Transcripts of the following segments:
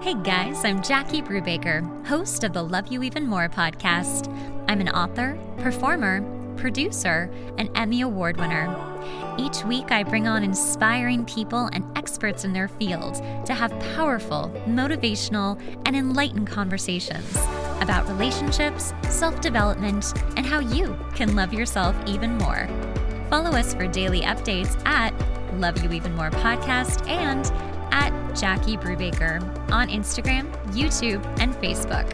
Hey guys, I'm Jackie Brubaker, host of the Love You Even More podcast. I'm an author, performer, producer, and Emmy Award winner. Each week, I bring on inspiring people and experts in their field to have powerful, motivational, and enlightened conversations about relationships, self-development, and how you can love yourself even more. Follow us for daily updates at Love You Even More podcast and at Jackie Brubaker on Instagram, YouTube, and Facebook.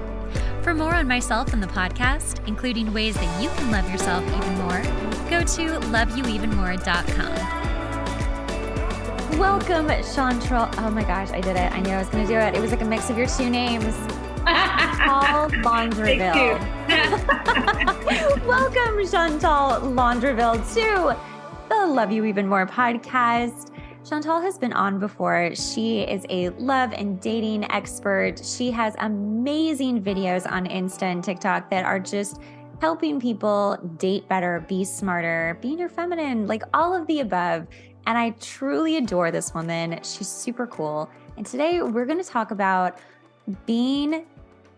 For more on myself and the podcast, including ways that you can love yourself even more, go to loveyouevenmore.com. Welcome, Chantal. Oh my gosh, I did it. I knew I was going to do it. It was like a mix of your two names. Chantal Landreville. Welcome, Chantal Landreville, to the Love You Even More podcast. Chantal has been on before. She is a love and dating expert. She has amazing videos on Insta and TikTok that are just helping people date better, be smarter, be more feminine, like all of the above. And I truly adore this woman. She's super cool. And today we're going to talk about being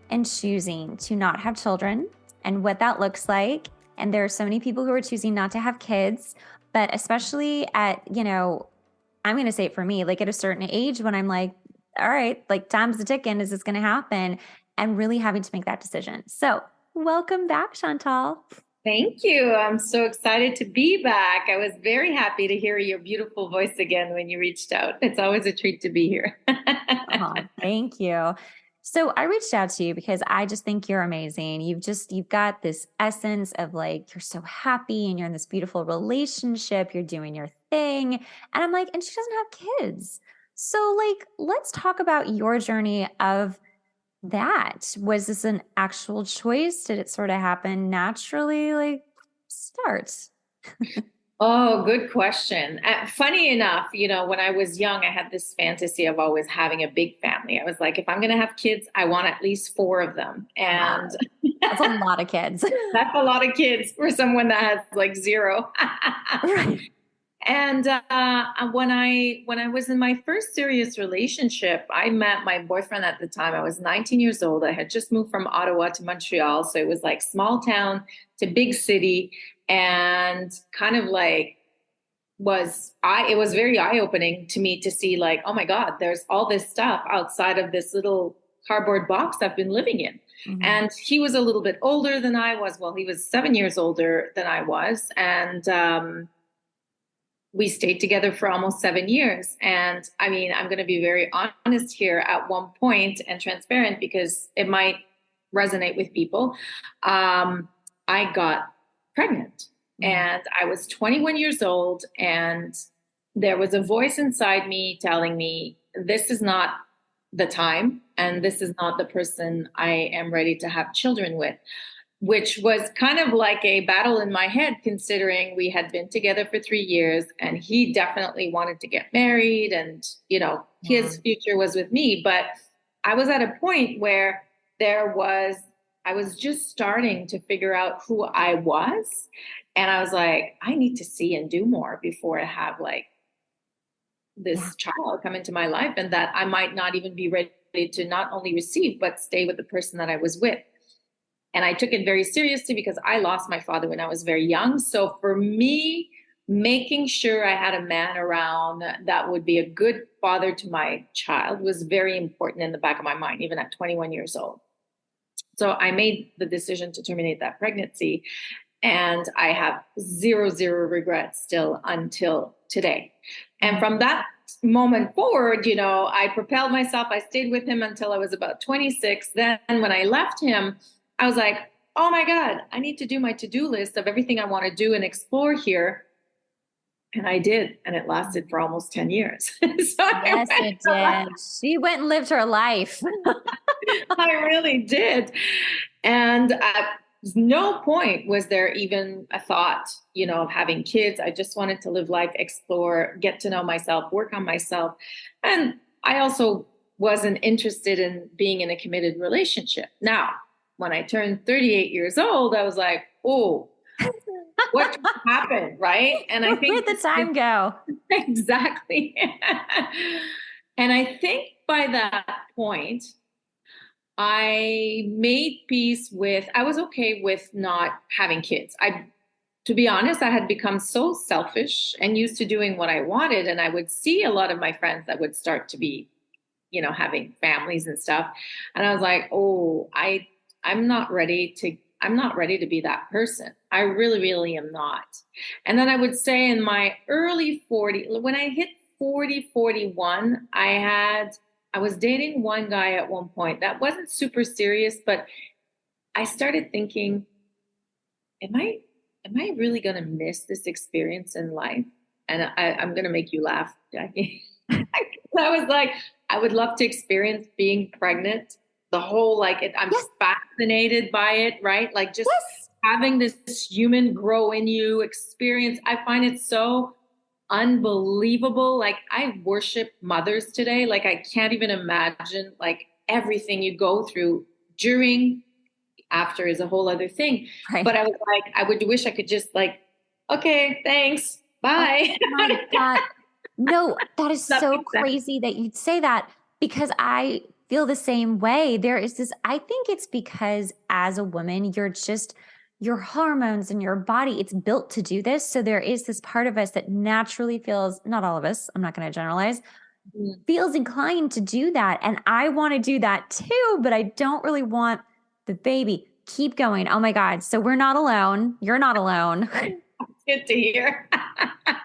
and choosing to not have children and what that looks like. And there are so many people who are choosing not to have kids, but especially at, I'm going to say it for me, like at a certain age when I'm like, all right, like time's the ticking, is this going to happen? And really having to make that decision. So welcome back, Chantal. Thank you. I'm so excited to be back. I was very happy to hear your beautiful voice again when you reached out. It's always a treat to be here. Oh, thank you. So I reached out to you because I just think you're amazing. You've got this essence of like, you're so happy and you're in this beautiful relationship, you're doing your thing. And I'm like, and she doesn't have kids. So like, let's talk about your journey of that. Was this an actual choice? Did it sort of happen naturally? Like, start. Oh, good question. Funny enough, when I was young, I had this fantasy of always having a big family. I was like, if I'm going to have kids, I want at least 4 of them. And that's a lot of kids. That's a lot of kids for someone that has like 0. Right. And when I was in my first serious relationship, I met my boyfriend at the time. I was 19 years old. I had just moved from Ottawa to Montreal. So it was like small town to big city, and kind of like it was very eye-opening to me to see like, oh my God, there's all this stuff outside of this little cardboard box I've been living in. Mm-hmm. And he was a little bit older than I was. Well, he was 7 years older than I was. And we stayed together for almost 7 years. And I mean, I'm going to be very honest here at one point and transparent because it might resonate with people. I got pregnant and I was 21 years old, and there was a voice inside me telling me, this is not the time and this is not the person I am ready to have children with, which was kind of like a battle in my head, considering we had been together for 3 years and he definitely wanted to get married and, his future was with me. But I was at a point where I was just starting to figure out who I was. And I was like, I need to see and do more before I have like this child come into my life, and that I might not even be ready to not only receive, but stay with the person that I was with. And I took it very seriously because I lost my father when I was very young. So for me, making sure I had a man around that would be a good father to my child was very important in the back of my mind, even at 21 years old. So I made the decision to terminate that pregnancy, and I have zero regrets still until today. And from that moment forward, I propelled myself. I stayed with him until I was about 26. Then when I left him, I was like, oh my God, I need to do my to-do list of everything I want to do and explore here. And I did. And it lasted for almost 10 years. Yes, it did. She went and lived her life. I really did. And at no point was there even a thought, of having kids. I just wanted to live life, explore, get to know myself, work on myself. And I also wasn't interested in being in a committed relationship. Now, when I turned 38 years old, I was like, oh, what happened, right? And I think where'd the time go? Exactly. And I think by that point, I made peace with, I was okay with not having kids. To be honest, I had become so selfish and used to doing what I wanted. And I would see a lot of my friends that would start to be, having families and stuff. And I was like, oh, I'm not ready to be that person. I really, really am not. And then I would say in my early 40, when I hit 40, 41, I was dating one guy at one point that wasn't super serious, but I started thinking, am I, am I really going to miss this experience in life? And I'm going to make you laugh, Jackie. I was like, I would love to experience being pregnant. The whole I'm Yes. fascinated by it, right? Like just Yes. having this human grow in you experience. I find it so unbelievable. Like I worship mothers today. Like I can't even imagine like everything you go through during, after is a whole other thing. Right. But I was like, I would wish I could just like, okay, thanks, Oh bye. my God. No, that is That so makes sense. crazy that you'd say that because I feel the same way. There is this, I think it's because as a woman, your hormones and your body, it's built to do this. So there is this part of us that naturally feels, not all of us, I'm not going to generalize, Mm. feels inclined to do that. And I want to do that too, but I don't really want the baby. Keep going. Oh my God. So we're not alone. You're not alone. Good to hear.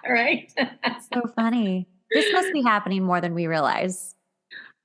Right? So funny. This must be happening more than we realize.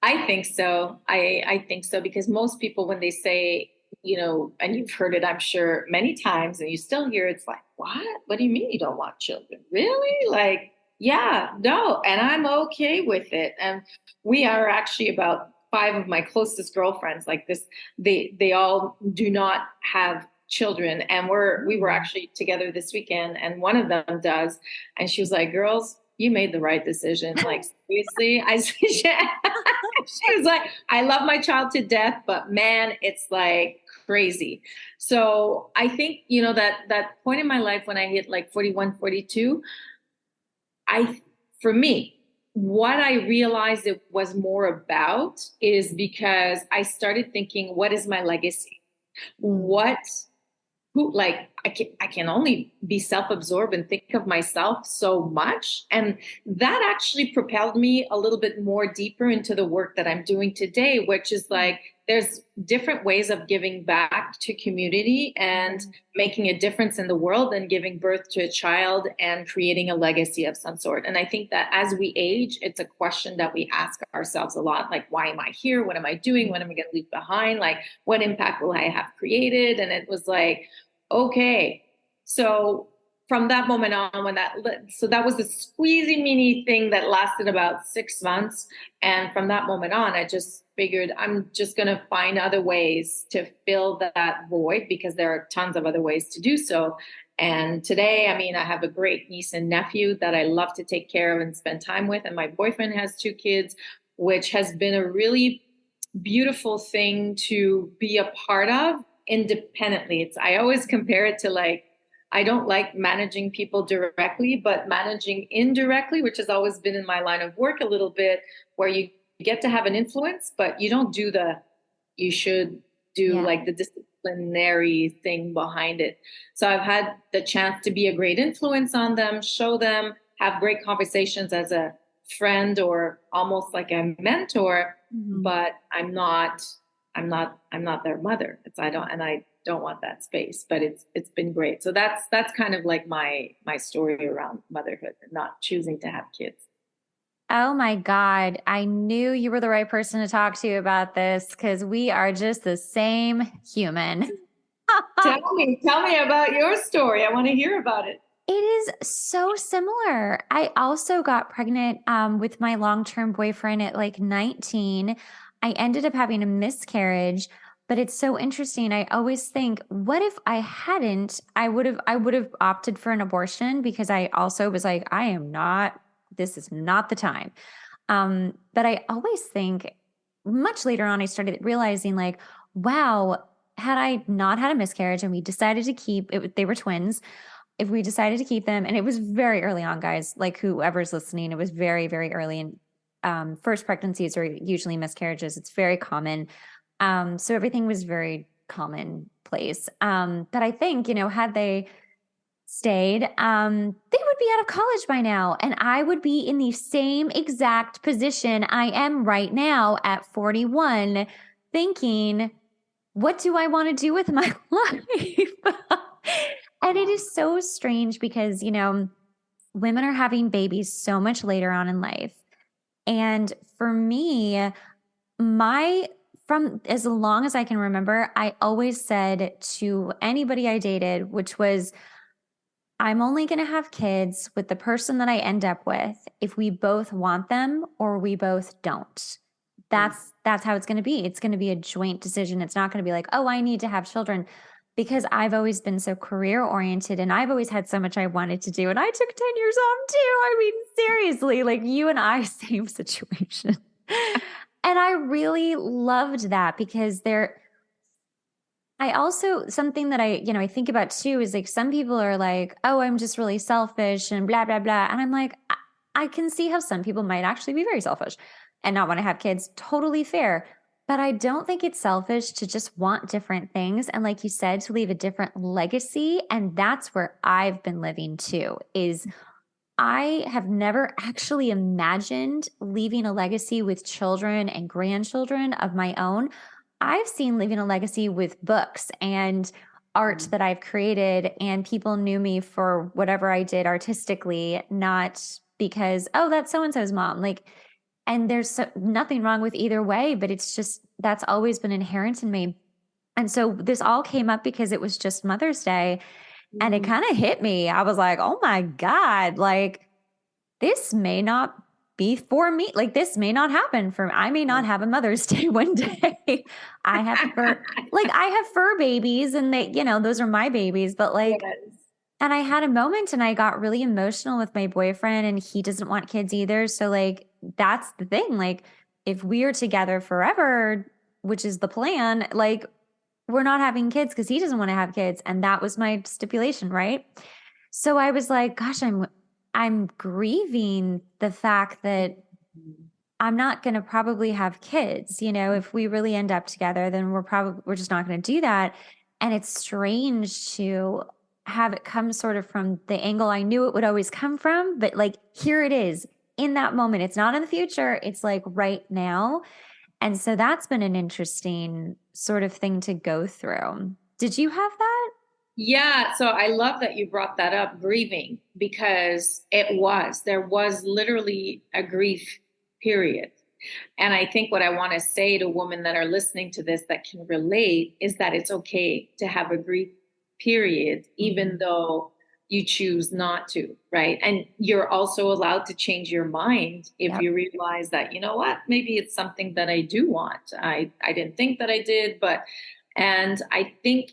I think so. I think so because most people, when they say, and you've heard it, I'm sure, many times, and you still hear it's like, what? What do you mean you don't want children? Really? Like, yeah, no. And I'm okay with it. And we are actually about five of my closest girlfriends like this. They all do not have children. And we were actually together this weekend, and one of them does. And she was like, girls, you made the right decision. Like, seriously? She was like, I love my child to death, but man, it's like crazy. So I think, that point in my life when I hit like 41, 42, for me, what I realized it was more about is because I started thinking, what is my legacy? What who like I can only be self-absorbed and think of myself so much, and that actually propelled me a little bit more deeper into the work that I'm doing today, which is like there's different ways of giving back to community and making a difference in the world and giving birth to a child and creating a legacy of some sort. And I think that as we age, it's a question that we ask ourselves a lot, like, why am I here? What am I doing? What am I going to leave behind? Like, what impact will I have created? And it was like, okay. So from that moment on, so that was a squeezy mini thing that lasted about 6 months. And from that moment on, I just figured I'm just going to find other ways to fill that void because there are tons of other ways to do so. And today, I mean, I have a great niece and nephew that I love to take care of and spend time with. And my boyfriend has 2 kids, which has been a really beautiful thing to be a part of independently. I always compare it to like, I don't like managing people directly, but managing indirectly, which has always been in my line of work a little bit, where you get to have an influence, but you don't do you should do like the disciplinary thing behind it. So I've had the chance to be a great influence on them, show them, have great conversations as a friend or almost like a mentor, but I'm not their mother. I don't want that space, but it's been great. So that's kind of like my story around motherhood and not choosing to have kids. Oh my God. I knew you were the right person to talk to about this because we are just the same human. Tell me about your story. I want to hear about it. It is so similar. I also got pregnant with my long-term boyfriend at like 19. I ended up having a miscarriage, but it's so interesting. I always think, what if I hadn't? I would have opted for an abortion because I also was like, this is not the time. But I always think much later on, I started realizing like, wow, had I not had a miscarriage and we decided to keep it, they were twins, if we decided to keep them, and it was very early on, guys, like whoever's listening, it was very, very early. And first pregnancies are usually miscarriages. It's very common. So everything was very commonplace. But I think, had they stayed, they would be out of college by now. And I would be in the same exact position I am right now at 41, thinking, what do I want to do with my life? And it is so strange because, women are having babies so much later on in life. And for me, from as long as I can remember, I always said to anybody I dated, which was, I'm only going to have kids with the person that I end up with if we both want them or we both don't. That's how it's going to be. It's going to be a joint decision. It's not going to be like, oh, I need to have children, because I've always been so career oriented and I've always had so much I wanted to do. And I took 10 years off too. I mean, seriously, like you and I, same situation. And I really loved that because I also, something that I think about too is like some people are like, oh, I'm just really selfish and blah, blah, blah. And I'm like, I can see how some people might actually be very selfish and not want to have kids. Totally fair. But I don't think it's selfish to just want different things. And like you said, to leave a different legacy. And that's where I've been living too, is I have never actually imagined leaving a legacy with children and grandchildren of my own. I've seen leaving a legacy with books and art that I've created, and people knew me for whatever I did artistically, not because, oh, that's so and so's mom. Like, and there's nothing wrong with either way, but it's just that's always been inherent in me. And so this all came up because it was just Mother's Day. And it kind of hit me. I was like, oh my God, like this may not be for me. Like this may not happen for me. I may not have a Mother's Day one day. I have fur babies and those are my babies. But like, Yes. and I had a moment and I got really emotional with my boyfriend and he doesn't want kids either. So like, that's the thing. Like if we are together forever, which is the plan, like we're not having kids because he doesn't want to have kids. And that was my stipulation, right? So I was like, gosh, I'm grieving the fact that I'm not going to probably have kids. If we really end up together, then we're just not going to do that. And it's strange to have it come sort of from the angle I knew it would always come from, but like here it is in that moment. It's not in the future. It's like right now. And so that's been an interesting sort of thing to go through. Did you have that? Yeah, so I love that you brought that up, grieving, because there was literally a grief period. And I think what I want to say to women that are listening to this that can relate is that it's okay to have a grief period, even though you choose not to, right? And you're also allowed to change your mind if you realize that, you know what, maybe it's something that I do want. I didn't think that I did, and I think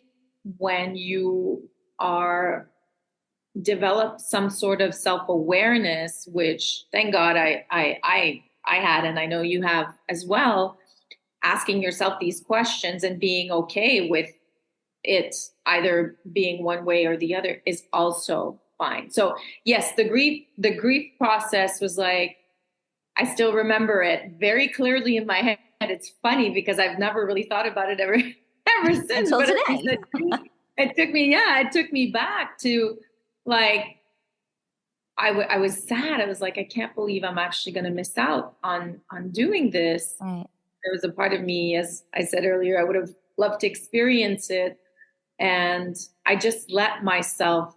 when you are develop some sort of self-awareness, which thank God I had, and I know you have as well, asking yourself these questions and being okay with it either being one way or the other is also fine. So yes, the grief process was like, I still remember it very clearly in my head. It's funny because I've never really thought about it ever since. Until But today. it took me back to like, I was sad. I was like, I can't believe I'm actually going to miss out on doing this. Right. There was a part of me, as I said earlier, I would have loved to experience it. And I just let myself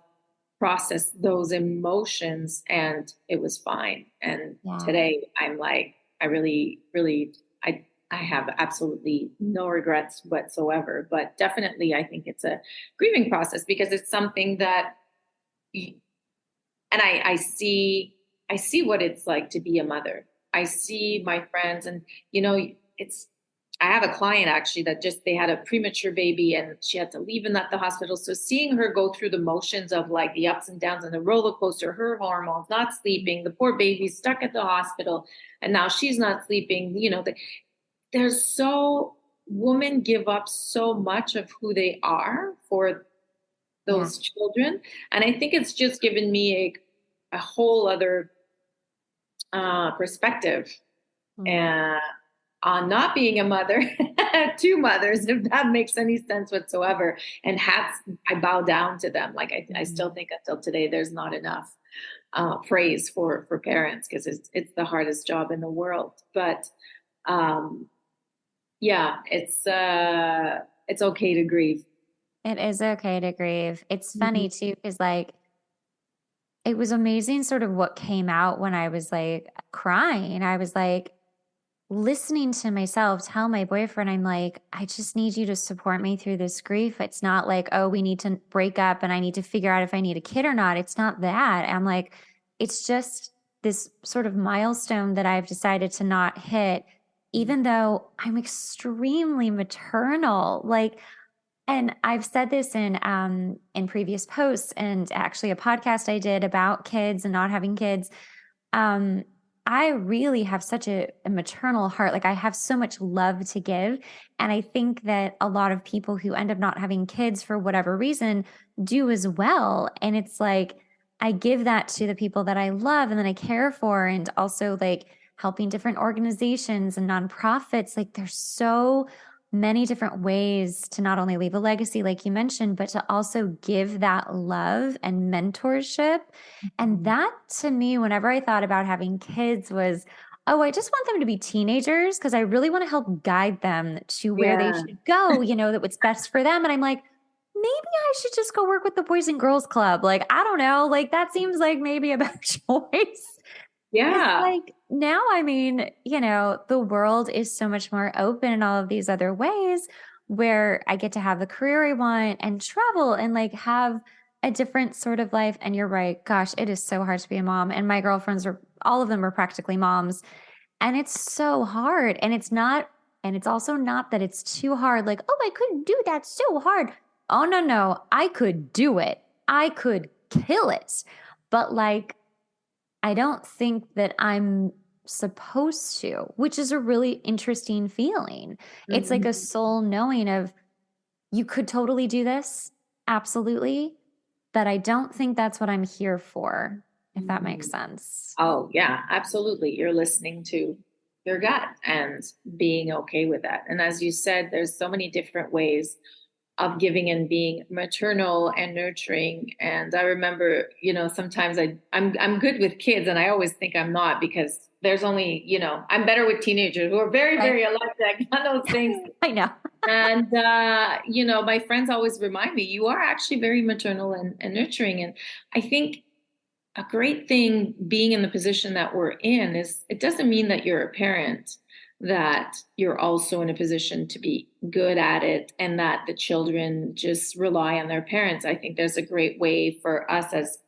process those emotions and it was fine. And today I'm like, I really, really, I have absolutely no regrets whatsoever, but definitely I think it's a grieving process because it's something that, and I see what it's like to be a mother. I see my friends and, I have a client actually that they had a premature baby and she had to leave and at the hospital. So seeing her go through the motions of like the ups and downs and the roller coaster, her hormones, not sleeping, the poor baby stuck at the hospital and now she's not sleeping, women give up so much of who they are for those children. And I think it's just given me a whole other perspective Mm. and on not being a mother, two mothers, if that makes any sense whatsoever. And hats, I bow down to them. Like I still think until today, there's not enough praise for parents because it's the hardest job in the world. But um, yeah, it's okay to grieve. It is okay to grieve. It's Mhm. funny too, because like it was amazing sort of what came out when I was like crying. I was like listening to myself tell my boyfriend, I'm like, I just need you to support me through this grief. It's not like, oh, we need to break up and I need to figure out if I need a kid or not. It's not that. I'm like, it's just this sort of milestone that I've decided to not hit, even though I'm extremely maternal. Like, and I've said this in previous posts and actually a podcast I did about kids and not having kids. Um, I really have such a maternal heart. Like I have so much love to give. And I think that a lot of people who end up not having kids for whatever reason do as well. And it's like I give that to the people that I love and that I care for, and also like helping different organizations and nonprofits. Like there's so many different ways to not only leave a legacy, like you mentioned, but to also give that love and mentorship. And that to me, whenever I thought about having kids, was, oh, I just want them to be teenagers because I really want to help guide them to where they Yeah. should go, that what's best for them. And I'm like, maybe I should just go work with the Boys and Girls Club. Like, I don't know. Like, that seems like maybe a better choice. It's Yeah. like now, I mean, the world is so much more open in all of these other ways where I get to have the career I want and travel and like have a different sort of life. And you're right. Gosh, it is so hard to be a mom. And my girlfriends are, all of them are practically moms. And it's so hard. And it's also not that it's too hard. Like, oh, I couldn't do that so hard. Oh, no, no. I could do it. I could kill it. But like, I don't think that I'm supposed to, which is a really interesting feeling. It's like a Mhm. soul knowing of you could totally do this. Absolutely. But I don't think that's what I'm here for, if that makes Mhm. sense. Oh, yeah, absolutely. You're listening to your gut and being okay with that. And as you said, there's so many different ways of giving and being maternal and nurturing. And I remember, sometimes I'm good with kids, and I always think I'm not because there's only, I'm better with teenagers who are very, Right. very electric on those things. I know. And my friends always remind me, you are actually very maternal and nurturing. And I think a great thing being in the position that we're in is it doesn't mean that you're a parent, that you're also in a position to be good at it and that the children just rely on their parents. I think there's a great way for us as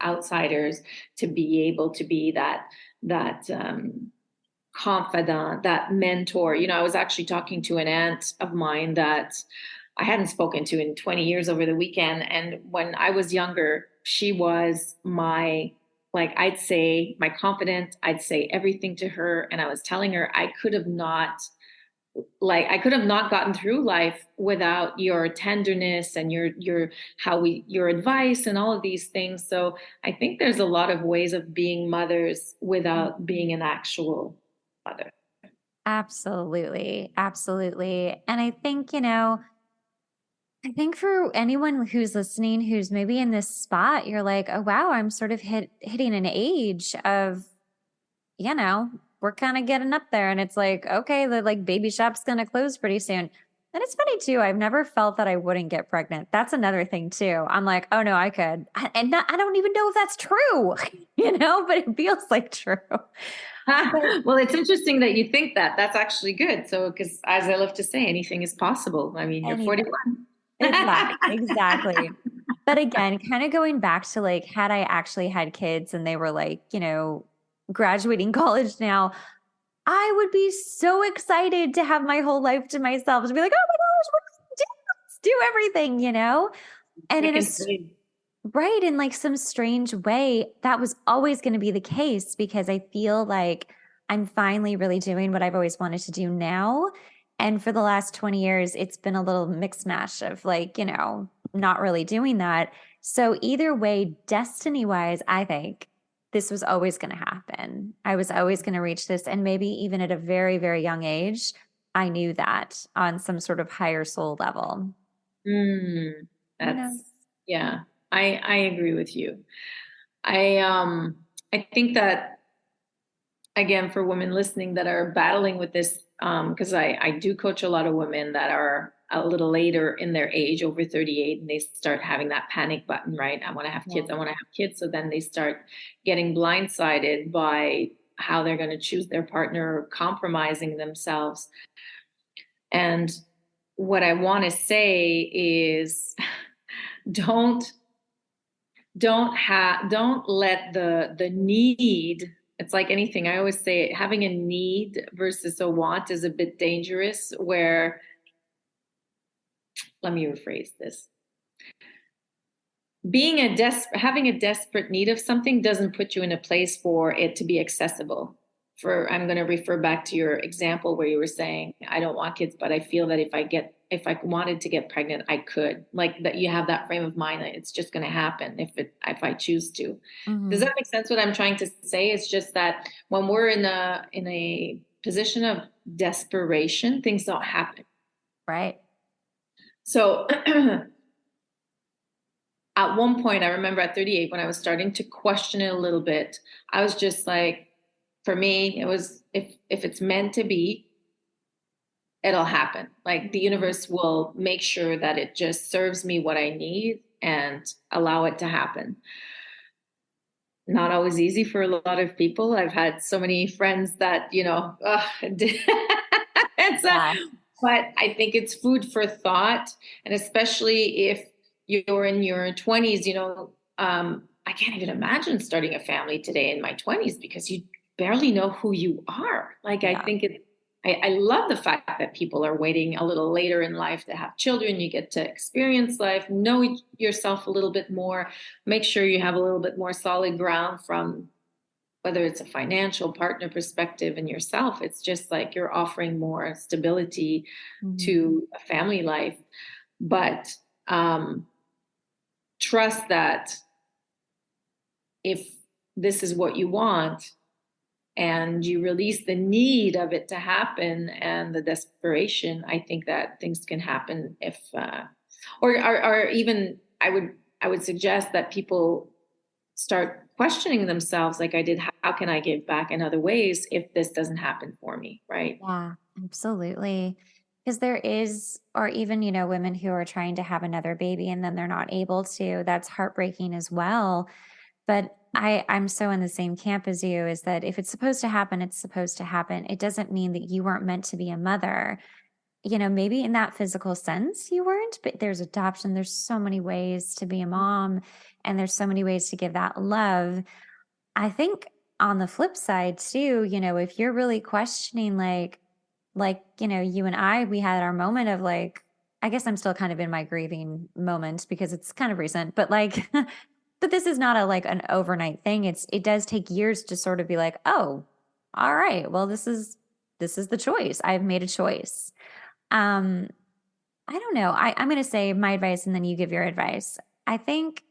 outsiders to be able to be that confidant, that mentor. I was actually talking to an aunt of mine that I hadn't spoken to in 20 years over the weekend. And when I was younger, she was I'd say my confidant, I'd say everything to her. And I was telling her I could have not gotten through life without your tenderness and your advice and all of these things. So I think there's a lot of ways of being mothers without being an actual mother. Absolutely. Absolutely. And I think for anyone who's listening who's maybe in this spot, you're like, oh wow, I'm sort of hitting an age of, you know, we're kind of getting up there. And it's like, okay, the like baby shop's gonna close pretty soon. And it's funny too. I've never felt that I wouldn't get pregnant. That's another thing too. I'm like, oh no, I could. I don't even know if that's true, but it feels like true. But Well, it's interesting that you think that. That's actually good. So, because as I love to say, anything is possible. I mean, you're anything. 41. Exactly. But again, kind of going back to like, had I actually had kids and they were like, graduating college now, I would be so excited to have my whole life to myself to be like, oh my gosh, let's do everything, And I in a can say, right, in like some strange way, that was always going to be the case because I feel like I'm finally really doing what I've always wanted to do now. And for the last 20 years, it's been a little mix mash of like, not really doing that. So either way, destiny wise, I think this was always going to happen. I was always going to reach this. And maybe even at a very, very young age, I knew that on some sort of higher soul level. Mm, You know, yeah, I agree with you. I think that again, for women listening that are battling with this, because I do coach a lot of women that are a little later in their age, over 38, and they start having that panic button, right? I want to have kids. yeah. I want to have kids. So then they start getting blindsided by how they're going to choose their partner, compromising themselves. And what I want to say is don't don't let the need, it's like anything, I always say having a need versus a want is a bit dangerous, where, let me rephrase this, having a desperate need of something doesn't put you in a place for it to be accessible. For I'm going to refer back to your example where you were saying, I don't want kids, but I feel that if I wanted to get pregnant, I could. Like that, you have that frame of mind that it's just going to happen if I choose to. Does Mm-hmm. that make sense? What I'm trying to say is just that when we're in a position of desperation, things don't happen. Right. So at one point, I remember at 38, when I was starting to question it a little bit, I was just like, for me, it was, if it's meant to be, it'll happen. Like the universe will make sure that it just serves me what I need and allow it to happen. Not always easy for a lot of people. I've had so many friends that, it's a, Yeah. but I think it's food for thought. And especially if you're in your 20s, I can't even imagine starting a family today in my 20s, because you barely know who you are. Like, I Yeah. think I love the fact that people are waiting a little later in life to have children. You get to experience life, know yourself a little bit more, make sure you have a little bit more solid ground from whether it's a financial partner perspective in yourself. It's just like you're offering more stability Mm-hmm. to a family life. But trust that if this is what you want and you release the need of it to happen and the desperation, I think that things can happen. If or even I would suggest that people start questioning themselves, like I did, how can I give back in other ways if this doesn't happen for me, right? Yeah, absolutely. Because there is, or even, women who are trying to have another baby and then they're not able to. That's heartbreaking as well. But I'm so in the same camp as you, is that if it's supposed to happen, it's supposed to happen. It doesn't mean that you weren't meant to be a mother. Maybe in that physical sense you weren't, but there's adoption. There's so many ways to be a mom, and there's so many ways to give that love. I think on the flip side too, if you're really questioning, you and I, we had our moment of like, I guess I'm still kind of in my grieving moment because it's kind of recent, but like, but this is not like an overnight thing. It does take years to sort of be like, oh, all right, well, this is the choice. I've made a choice. Um, I don't know. I'm going to say my advice and then you give your advice. I think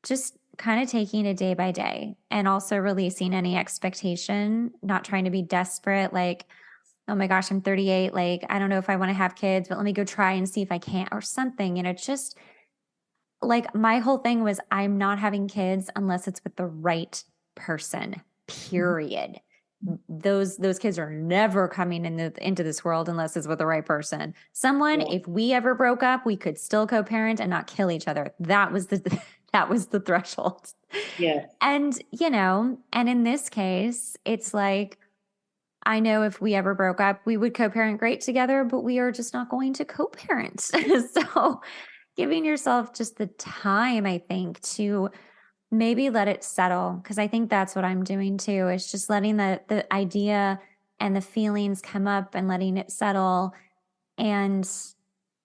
just kind of taking it day by day and also releasing any expectation, not trying to be desperate, like, oh my gosh, I'm 38. Like, I don't know if I want to have kids, but let me go try and see if I can't or something. Just like my whole thing was, I'm not having kids unless it's with the right person, period. Those kids are never coming into this world unless it's with the right person. Someone, Yeah. if we ever broke up, we could still co-parent and not kill each other. That was the that was the threshold. Yeah. And and in this case, it's like, I know if we ever broke up, we would co-parent great together, but we are just not going to co-parent. So giving yourself just the time, I think, to maybe let it settle. Cause I think that's what I'm doing too, is just letting the idea and the feelings come up and letting it settle. And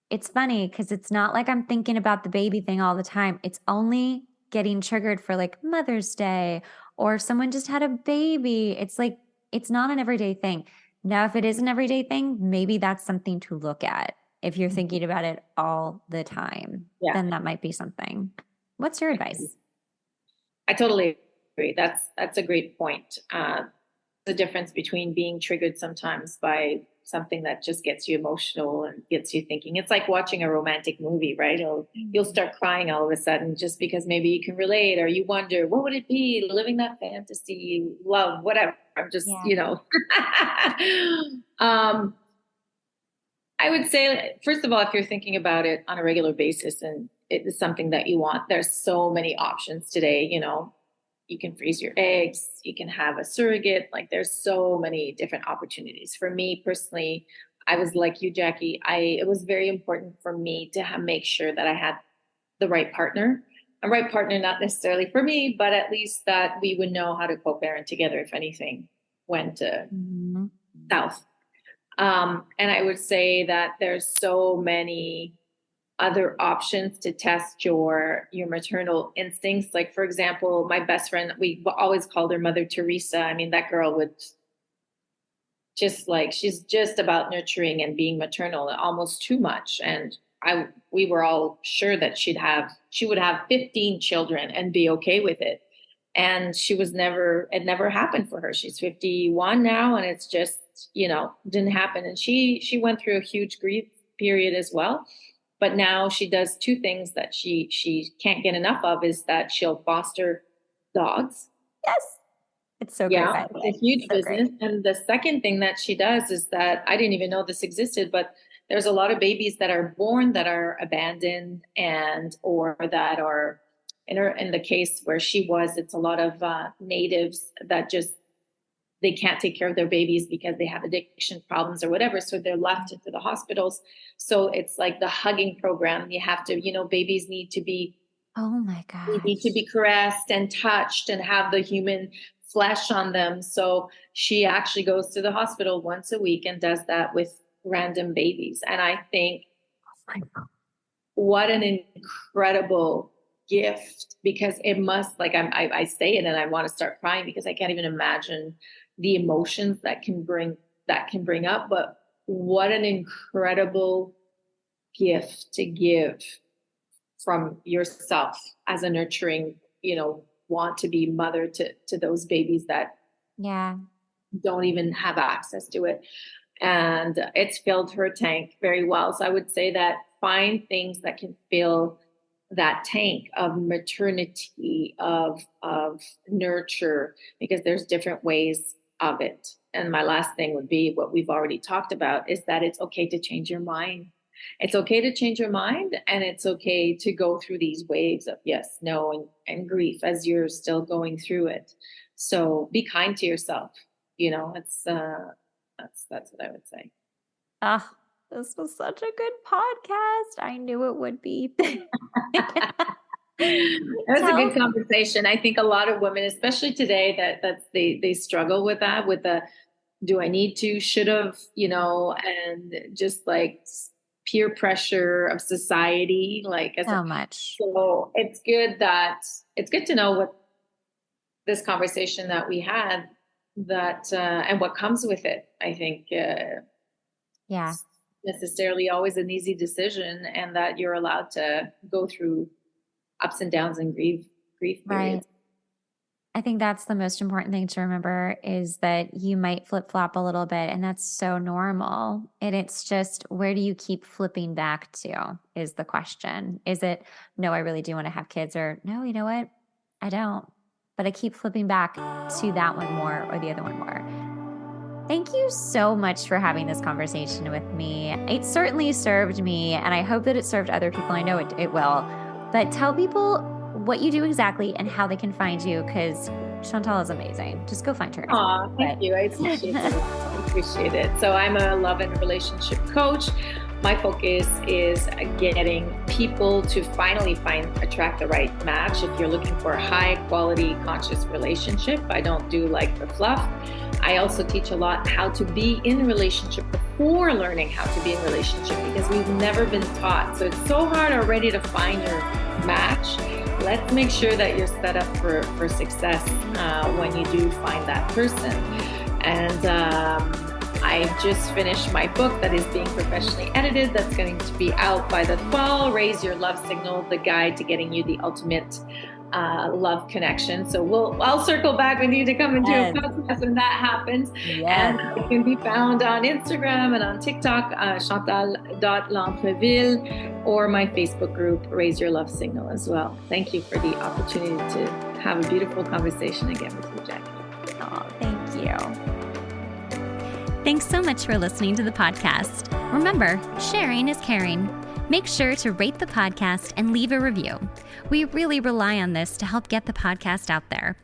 it's funny because it's not like I'm thinking about the baby thing all the time. It's only getting triggered for like Mother's Day or someone just had a baby. It's like, it's not an everyday thing. Now, if it is an everyday thing, maybe that's something to look at. If you're thinking about it all the time, Yeah. then that might be something. What's your advice? I totally agree. That's a great point. The difference between being triggered sometimes by something that just gets you emotional and gets you thinking. It's like watching a romantic movie, right? You'll start crying all of a sudden just because maybe you can relate, or you wonder, what would it be living that fantasy, love, whatever. I'm just, I would say, first of all, if you're thinking about it on a regular basis and it is something that you want, there's so many options today. You can freeze your eggs, you can have a surrogate. Like, there's so many different opportunities. For me personally, I was like you, Jackie. It was very important for me to make sure that I had the right partner. A right partner, not necessarily for me, but at least that we would know how to co-parent together if anything went south. And I would say that there's so many other options to test your maternal instincts. Like, for example, my best friend, we always called her Mother Teresa. I mean, that girl would she's just about nurturing and being maternal, almost too much. And we were all sure that she would have 15 children and be okay with it. And it never happened for her. She's 51 now, and it's just, didn't happen. And she went through a huge grief period as well. But now she does two things that she can't get enough of, is that she'll foster dogs. Yes. It's so great. Yeah, it's a huge business. Great. And the second thing that she does is that I didn't even know this existed, but there's a lot of babies that are born that are abandoned or that are in the case where she was, it's a lot of natives that just, they can't take care of their babies because they have addiction problems or whatever. So they're left into the hospitals. So it's like the hugging program. You have to, babies need to be, oh my God, they need to be caressed and touched and have the human flesh on them. So she actually goes to the hospital once a week and does that with random babies. And I think, what an incredible gift, because it must, like, I say it and I want to start crying because I can't even imagine the emotions that can bring up. But what an incredible gift to give from yourself as a nurturing, want to be mother to those babies that don't even have access to it. And it's filled her tank very well. So I would say that find things that can fill that tank of maternity, of nurture, because there's different ways of it. And my last thing would be what we've already talked about, is that it's okay to change your mind. It's okay to change your mind, and it's okay to go through these waves of yes, no, and grief as you're still going through it. So be kind to yourself. It's that's what I would say. This was such a good podcast. I knew it would be. It was a good conversation. I think a lot of women, especially today, they struggle with that, with the do I need to, should have, and just like peer pressure of society, like so much. So it's good to know what this conversation that we had, that and what comes with it. I think necessarily always an easy decision, and that you're allowed to go through ups and downs and grief periods. Right. I think that's the most important thing to remember, is that you might flip-flop a little bit, and that's so normal. And it's just, where do you keep flipping back to is the question. Is it, no, I really do want to have kids, or no, you know what? I don't. But I keep flipping back to that one more or the other one more. Thank you so much for having this conversation with me. It certainly served me, and I hope that it served other people. I know it will. But tell people what you do exactly and how they can find you, because Chantal is amazing. Just go find her. Thank you. I appreciate it. Appreciate it. So I'm a love and relationship coach. My focus is getting people to finally attract the right match. If you're looking for a high quality, conscious relationship, I don't do like the fluff. I also teach a lot how to be in a relationship before learning how to be in a relationship, because we've never been taught. So it's so hard already to find your match. Let's make sure that you're set up for success when you do find that person. And I just finished my book that is being professionally edited. That's going to be out by the fall. Raise Your Love Signal, the guide to getting you the ultimate love connection. So I'll circle back with you to come into a podcast when that happens. Yes. And I can be found on Instagram and on TikTok, Chantal.Landreville, or my Facebook group, Raise Your Love Signal as well. Thank you for the opportunity to have a beautiful conversation again with you, Jackie. Oh, thank you. Thanks so much for listening to the podcast. Remember, sharing is caring. Make sure to rate the podcast and leave a review. We really rely on this to help get the podcast out there.